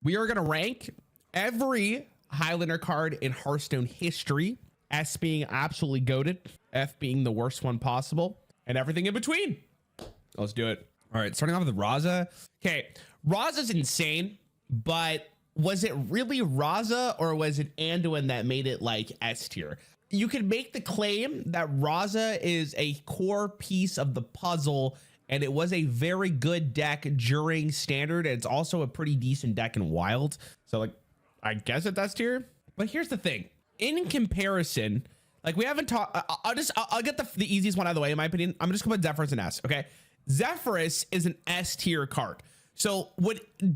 We are gonna rank every Highlander card in Hearthstone history, S being absolutely goated, F being the worst one possible, and everything in between. Let's do it. All right, starting off with Raza. Okay, Raza's insane, but was it really Raza or was it Anduin that made it like S tier? You could make the claim that Raza is a core piece of the puzzle, and it was a very good deck during standard. And it's also a pretty decent deck in wild. So like, I guess it's S tier. But here's the thing: in comparison, like we haven't talked. I'll get the easiest one out of the way. In my opinion, I'm just gonna put Zephrus in S. Okay, Zephrus is an S tier card. So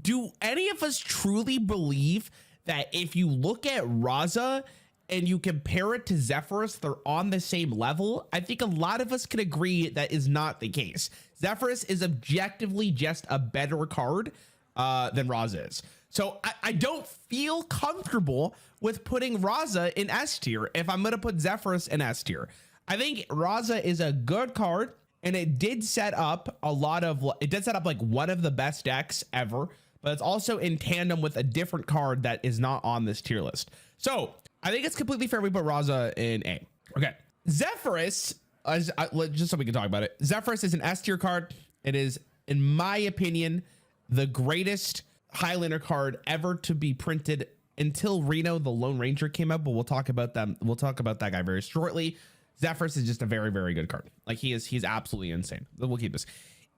do any of us truly believe that if you look at Raza and you compare it to Zephrus, they're on the same level? I think a lot of us can agree that is not the case. Zephrus is objectively just a better card than Raza is. So I don't feel comfortable with putting Raza in S tier if I'm going to put Zephrus in S tier. I think Raza is a good card, and it did set up like one of the best decks ever, but it's also in tandem with a different card that is not on this tier list. So I think it's completely fair we put Raza in A. Okay, Zephrus, just so we can talk about it. Zephrus is an S tier card. It is, in my opinion, the greatest Highlander card ever to be printed until Reno the Lone Ranger came out, but we'll talk about them. We'll talk about that guy very shortly. Zephrus is just a very, very good card. Like he's absolutely insane. We'll keep this.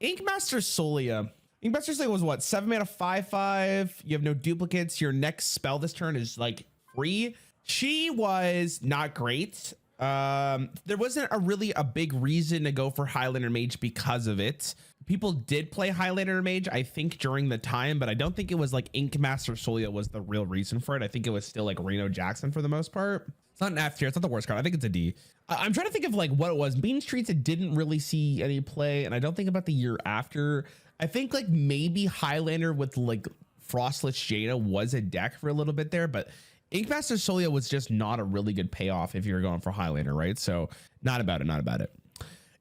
Inkmaster Solia. Inkmaster Solia was what? 7 mana, 5/5. You have no duplicates. Your next spell this turn is like free. She was not great. There wasn't really a big reason to go for Highlander Mage because of it. People did play Highlander Mage, I think, during the time, but I don't think it was like Inkmaster Solia was the real reason for it. I think it was still like Reno Jackson for the most part. It's not an F tier. It's not the worst card. I think it's a D. I'm trying to think of like what it was. Mean Streets, it didn't really see any play, and I don't think about the year after. I think like maybe Highlander with like Frostless Jaina was a deck for a little bit there, but Inkmaster Solia was just not a really good payoff if you're going for Highlander, right? So not about it.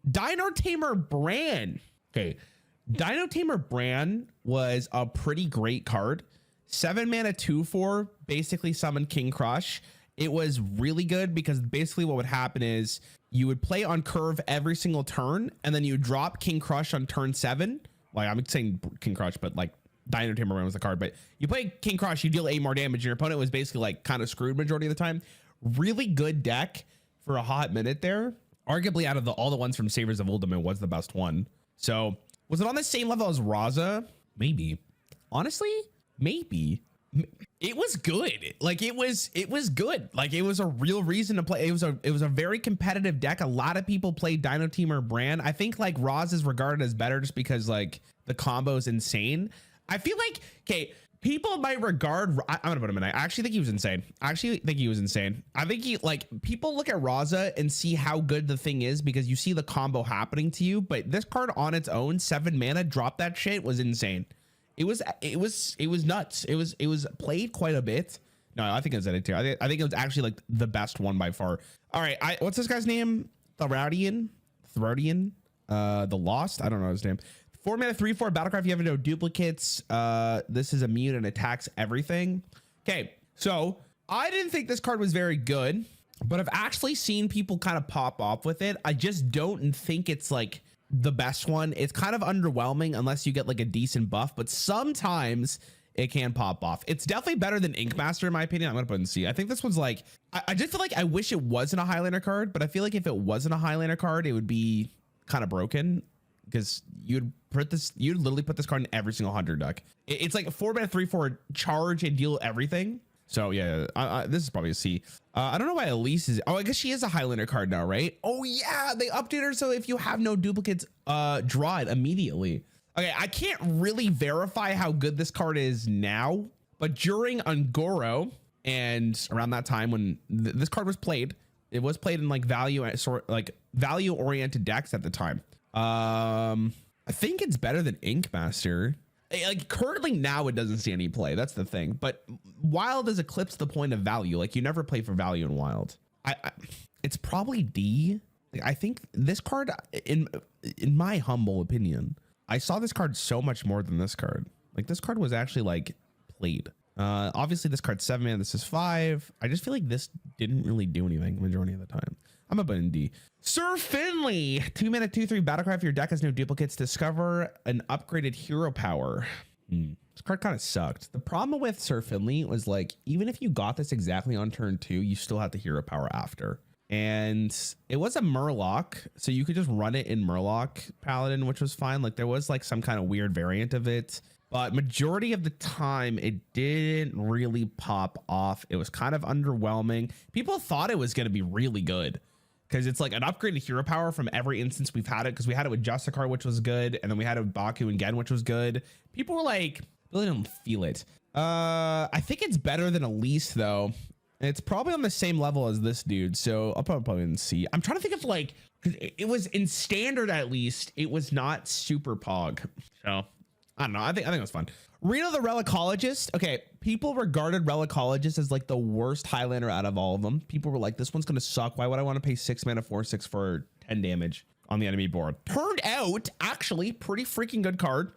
Dino Tamer Bran. Okay, Dino Tamer Bran was a pretty great card. 7 mana, 2/4, basically summon King Crush. It was really good because basically what would happen is you would play on curve every single turn, and then you drop King Crush on turn 7. Like I'm saying King Crush, but like Dino Tamer Bran was the card. But you play King Crush, you deal 8 more damage. Your opponent was basically like kind of screwed majority of the time. Really good deck for a hot minute there. Arguably out of all the ones from Savers of Uldum, it was the best one. So was it on the same level as Raza? Maybe. Honestly, maybe. It was good. Like it was good. Like it was a real reason to play. It was a very competitive deck. A lot of people played Dino Tamer Bran. I think like Raza is regarded as better just because like the combo is insane. I feel like, okay, people might regard, I'm gonna put him in. I actually think he was insane. I think he like, people look at Raza and see how good the thing is because you see the combo happening to you. But this card on its own, 7 mana, drop that shit, was insane. It was nuts. It was played quite a bit. No, I think it was at it too. I think it was actually like the best one by far. All right, what's this guy's name? Therodian, the Lost. I don't know his name. 4 mana, 3/4 battlecraft. You have no duplicates. This is immune and attacks everything. Okay, so I didn't think this card was very good, but I've actually seen people kind of pop off with it. I just don't think it's like the best one. It's kind of underwhelming unless you get like a decent buff, but sometimes it can pop off. It's definitely better than Inkmaster in my opinion. I'm gonna put it in C. I think this one's like, I just feel like I wish it wasn't a Highlander card, but I feel like if it wasn't a Highlander card, it would be kind of broken because you'd literally put this card in every single Hunter deck. It's like a 4 mana, 3/4 charge and deal everything. So yeah, this is probably a C. I don't know why Elise is, I guess she is a Highlander card now, right? Oh yeah, they updated her so if you have no duplicates, draw it immediately. Okay, I can't really verify how good this card is now, but during Ungoro and around that time when this card was played, it was played in like value oriented decks at the time. I think it's better than Inkmaster. Like currently now it doesn't see any play. That's the thing. But Wild has eclipsed the point of value. Like you never play for value in Wild. It's probably D. I think this card, in my humble opinion, I saw this card so much more than this card. Like this card was actually like played. Obviously this card's 7 mana, this is 5. I just feel like this didn't really do anything majority of the time. I'm up in D. Sir Finley, 2 mana, 2/3 battlecry. If your deck has no duplicates, discover an upgraded hero power. This card kind of sucked. The problem with Sir Finley was like, even if you got this exactly on turn 2, you still have the hero power after. And it was a Murloc, so you could just run it in Murloc Paladin, which was fine. Like there was like some kind of weird variant of it, but majority of the time it didn't really pop off. It was kind of underwhelming. People thought it was going to be really good because it's like an upgraded hero power from every instance we've had it, because we had it with Justicar, which was good, and then we had it with Baku and Gen, which was good. People were like, really didn't feel it. I think it's better than Elise though. It's probably on the same level as this dude, so I'll probably in C. I'm trying to think of like, because it was in standard at least, it was not super pog. So I don't know. I think it was fun. Reno the Relicologist. Okay, people regarded Relicologist as like the worst Highlander out of all of them. People were like, this one's gonna suck. Why would I want to pay 6 mana 4/6 for 10 damage on the enemy board? Turned out, actually, pretty freaking good card.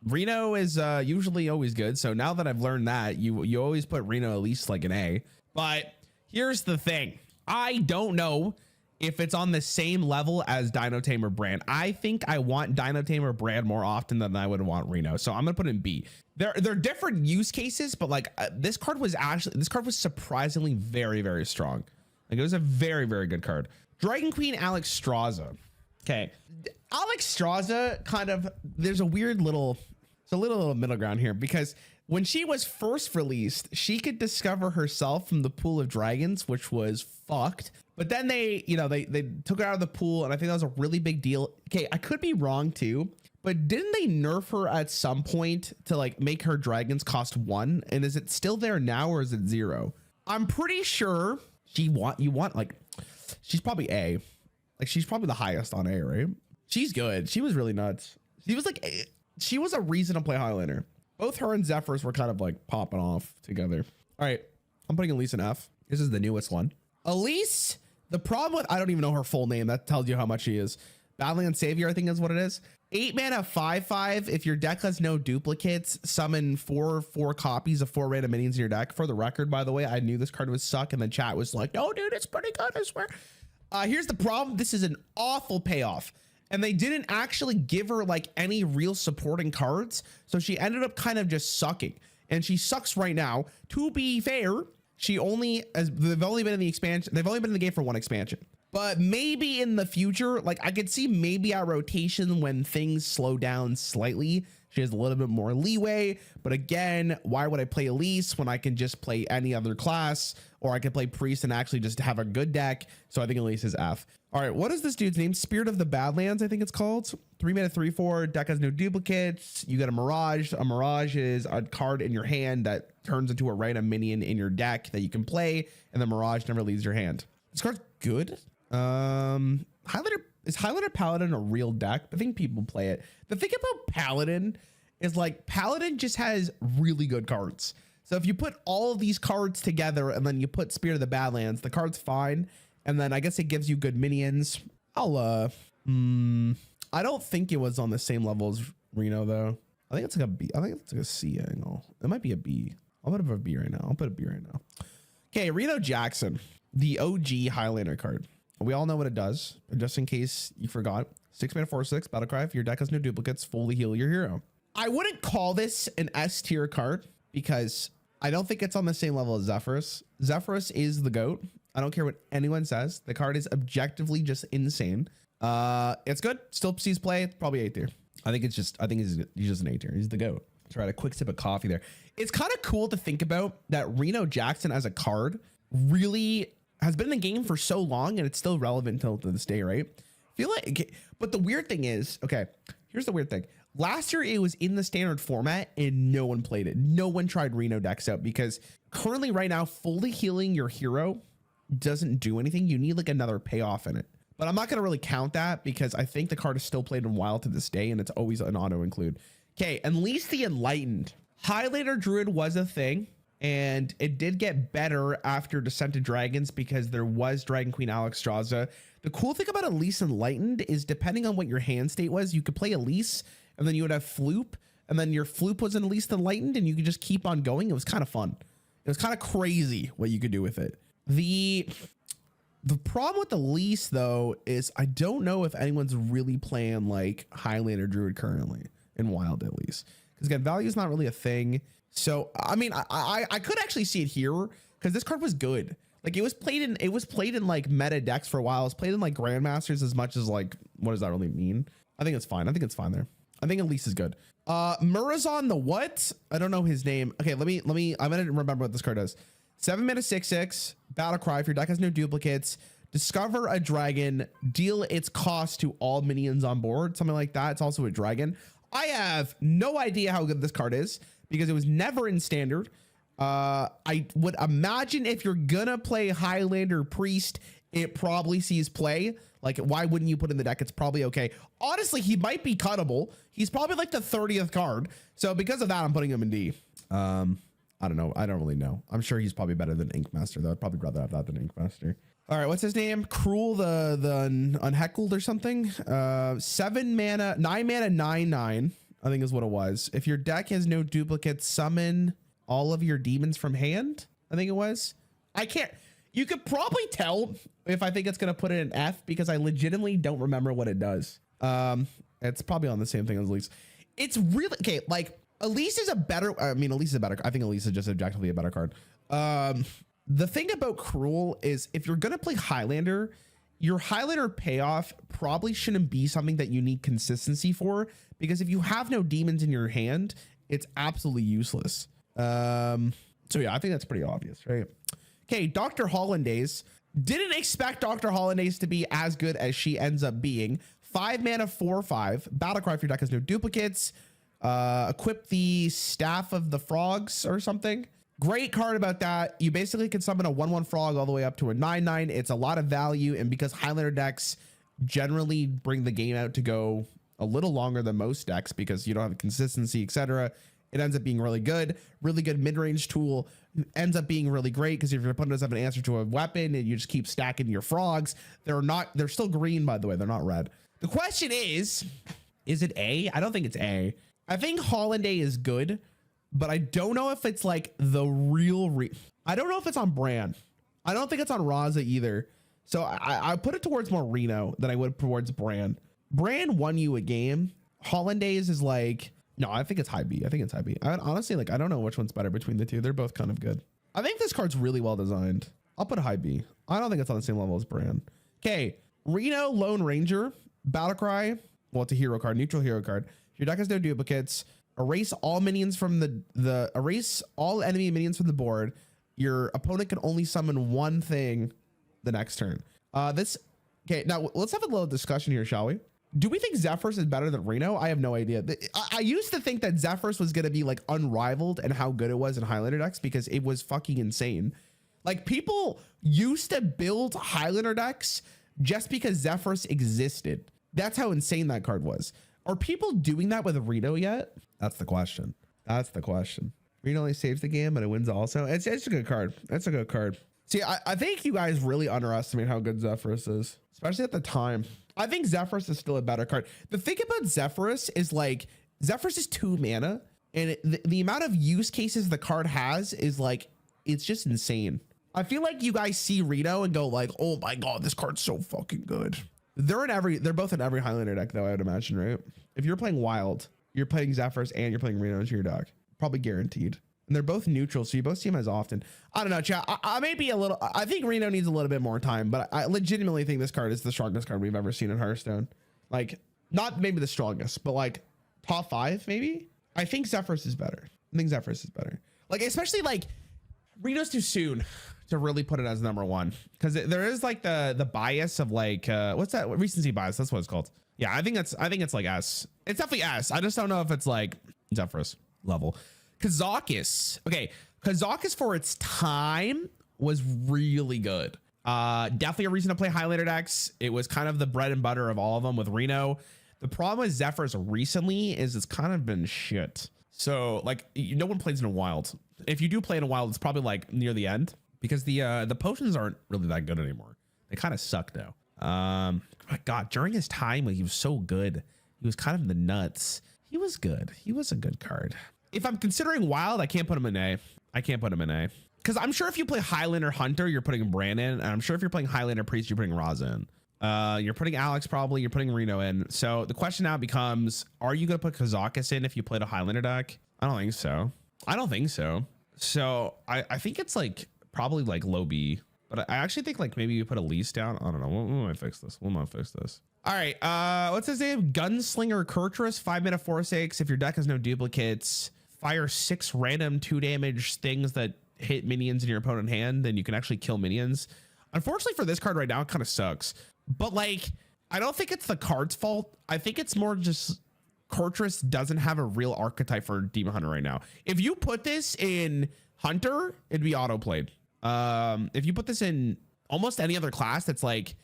Reno is usually always good. So now that I've learned that, you always put Reno at least like an A. But here's the thing. I don't know if it's on the same level as Dino Tamer Brand. I think I want Dino Tamer Brand more often than I would want Reno. So I'm gonna put it in B. They're different use cases, but like this card was surprisingly very, very strong. Like it was a very, very good card. Dragon Queen Alexstrasza. Okay. Alexstrasza kind of, there's a weird little, it's a little middle ground here, because when she was first released, she could discover herself from the pool of dragons, which was fucked. But then they took her out of the pool, and I think that was a really big deal. Okay, I could be wrong too, but didn't they nerf her at some point to like make her dragons cost 1? And is it still there now, or is it 0? I'm pretty sure she's probably A. Like she's probably the highest on A, right? She's good. She was really nuts. She was a reason to play Highlander. Both her and Zephrus were kind of like popping off together. All right, I'm putting Elise in F. This is the newest one. Elise, the problem with, I don't even know her full name. That tells you how much she is. Badland Savior, I think is what it is. 8 mana 5/5. If your deck has no duplicates, summon four copies of 4 random minions in your deck. For the record, by the way, I knew this card would suck, and the chat was like, no, dude, it's pretty good, I swear. Here's the problem. This is an awful payoff. And they didn't actually give her like any real supporting cards. So she ended up kind of just sucking. And she sucks right now. To be fair, they've only been in the expansion. They've only been in the game for 1 expansion. But maybe in the future, like I could see maybe our rotation when things slow down slightly, she has a little bit more leeway. But again, why would I play Elise when I can just play any other class, or I could play Priest and actually just have a good deck? So I think Elise is F. All right, what is this dude's name? Spirit of the Badlands, I think it's called. 3 mana 3/4. Deck has no duplicates. You get a Mirage. A Mirage is a card in your hand that turns into a random minion in your deck that you can play, and the Mirage never leaves your hand. This card's good. Highlander Paladin a real deck? I think people play it. The thing about Paladin is like Paladin just has really good cards. So if you put all of these cards together and then you put Spirit of the Badlands, the card's fine. And then I guess it gives you good minions. I don't think it was on the same level as Reno though. I think it's like a B. I think it's like a C angle. It might be a B. I'll put a B right now. Okay, Reno Jackson, the OG Highlander card. We all know what it does, but just in case you forgot, 6 mana 4/6 battlecry. If your deck has no duplicates, fully heal your hero. I wouldn't call this an S tier card because I don't think it's on the same level as Zephrus. Zephrus is the GOAT. I don't care what anyone says. The card is objectively just insane. It's good. Still sees play. It's probably A tier. I think he's just an A tier. He's the GOAT. Try a quick sip of coffee there. It's kind of cool to think about that Reno Jackson as a card really has been in the game for so long, and it's still relevant until to this day, right? Feel like, but the weird thing is, okay, here's the weird thing. Last year it was in the standard format and no one played it. No one tried Reno decks out because currently right now, fully healing your hero doesn't do anything. You need like another payoff in it. But I'm not going to really count that because I think the card is still played in Wild to this day, and it's always an auto include. Okay, Unleash the Enlightened. Highlander Druid was a thing, and it did get better after Descent of Dragons because there was Dragon Queen Alexstrasza. The cool thing about Elise Enlightened is depending on what your hand state was, you could play Elise, and then you would have Floop, and then your Floop was at least enlightened, and you could just keep on going. It was kind of fun. It was kind of crazy what you could do with it. The problem with the Elise though is I don't know if anyone's really playing like Highlander Druid currently in Wild, at least, because again, value is not really a thing. So I mean, I could actually see it here because this card was good. Like it was played in like meta decks for a while. It was played in like Grandmasters as much as like, what does that really mean? I think it's fine. I think it's fine there. I think Elise is good. Murazon the what? I don't know his name. Okay, let me, I'm gonna remember what this card does. 7 mana 6/6, battle cry. If your deck has no duplicates, discover a dragon, deal its cost to all minions on board, something like that. It's also a dragon. I have no idea how good this card is because it was never in standard. I would imagine if you're gonna play Highlander Priest, it probably sees play. Like, why wouldn't you put in the deck? It's probably okay. Honestly, he might be cuttable. He's probably like the 30th card. So because of that, I'm putting him in D. I don't know. I don't really know. I'm sure he's probably better than Inkmaster though. I'd probably rather have that than Inkmaster. All right, what's his name? Cruel the Unheckled or something. 7 mana, 9 mana, 9/9. I think is what it was. If your deck has no duplicates, summon all of your demons from hand. I think it was. I can't. You could probably tell if I think it's gonna put it in F because I legitimately don't remember what it does. It's probably on the same thing as Elise. It's really okay. Like Elise is a better. I mean, Elise is a better. I think Elise is just objectively a better card. The thing about Cruel is if you're gonna play Highlander, your Highlander payoff probably shouldn't be something that you need consistency for, because if you have no demons in your hand, it's absolutely useless. So yeah, I think that's pretty obvious, right? Okay, Dr. Hollandaise. Didn't expect Dr. Hollandaise to be as good as she ends up being. 5 mana 4/5. Battlecry if your deck has no duplicates. Equip the Staff of the Frogs or something. Great card about that. You basically can summon a 1/1 frog all the way up to a 9/9. It's a lot of value, and because Highlander decks generally bring the game out to go a little longer than most decks because you don't have consistency, etc., it ends up being really good mid-range tool. Ends up being really great because if your opponent doesn't have an answer to a weapon and you just keep stacking your frogs, they're still green, by the way, they're not red. The question is it A? I don't think it's A. I think Hollandaise is good, but I don't know if it's like the real I don't know if it's on brand. I don't think it's on Raza either. So I put it towards more Reno than I would towards Brand. Brand won you a game. Hollandaise is like, no, I think it's high B. I think it's high B. Honestly, like, I don't know which one's better between the two. They're both kind of good. I think this card's really well designed. I'll put a high B. I don't think it's on the same level as Brand. Okay, Reno Lone Ranger, Battlecry. Well, it's a hero card, neutral hero card. Your deck has no duplicates. Erase all minions from erase all enemy minions from the board. Your opponent can only summon one thing the next turn. Okay, now let's have a little discussion here, shall we? Do we think Zephrus is better than Reno? I have no idea. I used to think that Zephrus was going to be like unrivaled and how good it was in Highlander decks because it was fucking insane. Like people used to build Highlander decks just because Zephrus existed. That's how insane that card was. Are people doing that with Reno yet? That's the question. That's the question. Reno only saves the game, but it wins also. It's a good card. That's a good card. See, I think you guys really underestimate how good Zephrus is, especially at the time. I think Zephrus is still a better card. The thing about Zephrus is like, Zephrus is 2 mana, and the amount of use cases the card has is like, it's just insane. I feel like you guys see Reno and go like, oh my God, this card's so fucking good. They're both in every Highlander deck though, I would imagine, right? If you're playing Wild, you're playing Zephrus and you're playing Reno into your deck, probably guaranteed. And they're both neutral, so you both see them as often. I don't know, chat. I may be a little. I think Reno needs a little bit more time, but I legitimately think this card is the strongest card we've ever seen in Hearthstone. Like, not maybe the strongest, but like top 5 maybe. I think Zephrus is better. I think Zephrus is better. Like, especially like Reno's too soon to really put it as number 1 because there is like the bias of like what's that, recency bias? That's what it's called. Yeah, I think it's like S. It's definitely S. I just don't know if it's like Zephrus level. Kazakus. Okay, Kazakus for its time was really good. Definitely a reason to play Highlander decks. It was kind of the bread and butter of all of them with Reno. The problem with Zephrus recently is it's kind of been shit. So like no one plays in a Wild. If you do play in a Wild, it's probably like near the end because the potions aren't really that good anymore. They kind of suck now. My God, during his time, like, he was so good. He was kind of in the nuts. he was good. He was a good card. If I'm considering wild, I can't put him in A. I can't put him in A. Because I'm sure if you play Highlander Hunter, you're putting Bran in. And I'm sure if you're playing Highlander Priest, you're putting Raz in. You're putting Alex probably. You're putting Reno in. So the question now becomes, are you going to put Kazakus in if you played a Highlander deck? I don't think so. I don't think so. So I think it's like probably like low B. But I actually think like maybe you put Elise down. I don't know. We'll might fix this. We'll not fix this. All right. What's his name? Gunslinger Kurtrus, 5-mana 4/6. If your deck has no duplicates, fire 6 random 2 damage things that hit minions in your opponent's hand, then you can actually kill minions. Unfortunately for this card right now, it kind of sucks. But like, I don't think it's the card's fault. I think it's more just Kurtrus doesn't have a real archetype for Demon Hunter right now. If you put this in Hunter, it'd be auto played. If you put this in almost any other class that's like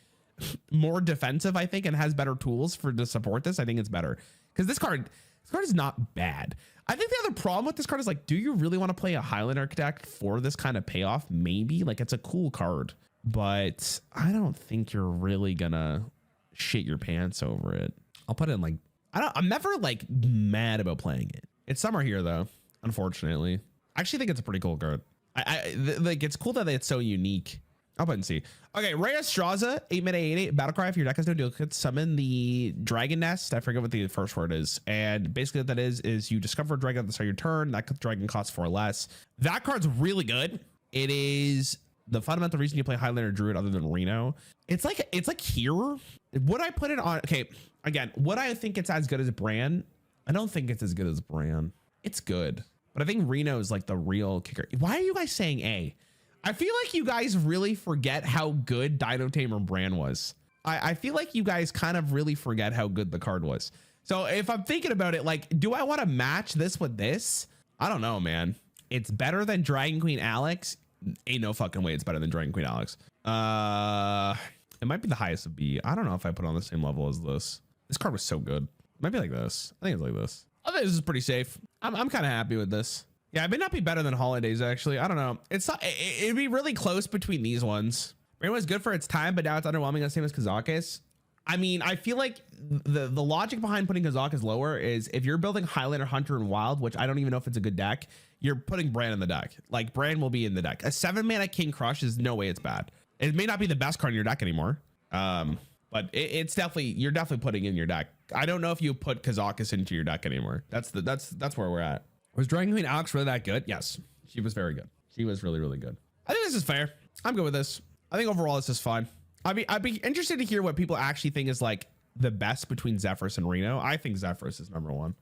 more defensive, I think, and has better tools to support this, I think it's better. Because this card is not bad. I think the other problem with this card is like, do you really want to play a Highlander deck for this kind of payoff? Maybe. Like, it's a cool card, but I don't think you're really gonna shit your pants over it. I'll put it in like, I'm never like mad about playing it. It's summer here though, unfortunately. I actually think it's a pretty cool card. Like, it's cool that it's so unique. I'll put and see. Okay, Rhea Straza, 8-mana 8/8 Battlecry. If your deck has no duplicates, summon the Dragon Nest. I forget what the first word is. And basically what that is you discover a dragon at the start of your turn. That dragon costs 4 less. That card's really good. It is the fundamental reason you play Highlander Druid other than Reno. It's like here. Would I put it on? Okay, again, would I think it's as good as Bran? I don't think it's as good as Bran. It's good, but I think Reno is like the real kicker. Why are you guys saying A? I feel like you guys really forget how good Dino Tamer Bran was. I feel like you guys kind of really forget how good the card was. So if I'm thinking about it, like, do I want to match this with this? I don't know, man. It's better than Dragon Queen Alex. Ain't no fucking way it's better than Dragon Queen Alex. It might be the highest of B. I don't know if I put it on the same level as this. This card was so good. It might be like this. I think it's like this. I think this is pretty safe. I'm kind of happy with this. Yeah, it may not be better than Holidays, actually. I don't know. It'd be really close between these ones. Rain was good for its time, but now it's underwhelming the same as Kazakus. I mean, I feel like the logic behind putting Kazakus lower is if you're building Highlander, Hunter, and Wild, which I don't even know if it's a good deck, you're putting Bran in the deck. Like, Bran will be in the deck. A 7-mana King Crush is no way it's bad. It may not be the best card in your deck anymore. But it's definitely, you're definitely putting in your deck. I don't know if you put Kazakus into your deck anymore. That's where we're at. Was Dragon Queen Alex really that good? Yes, she was very good. She was really, really good. I think this is fair. I'm good with this. I think overall this is fine. I'd be interested to hear what people actually think is like the best between Zephrus and Reno. I think Zephrus is #1.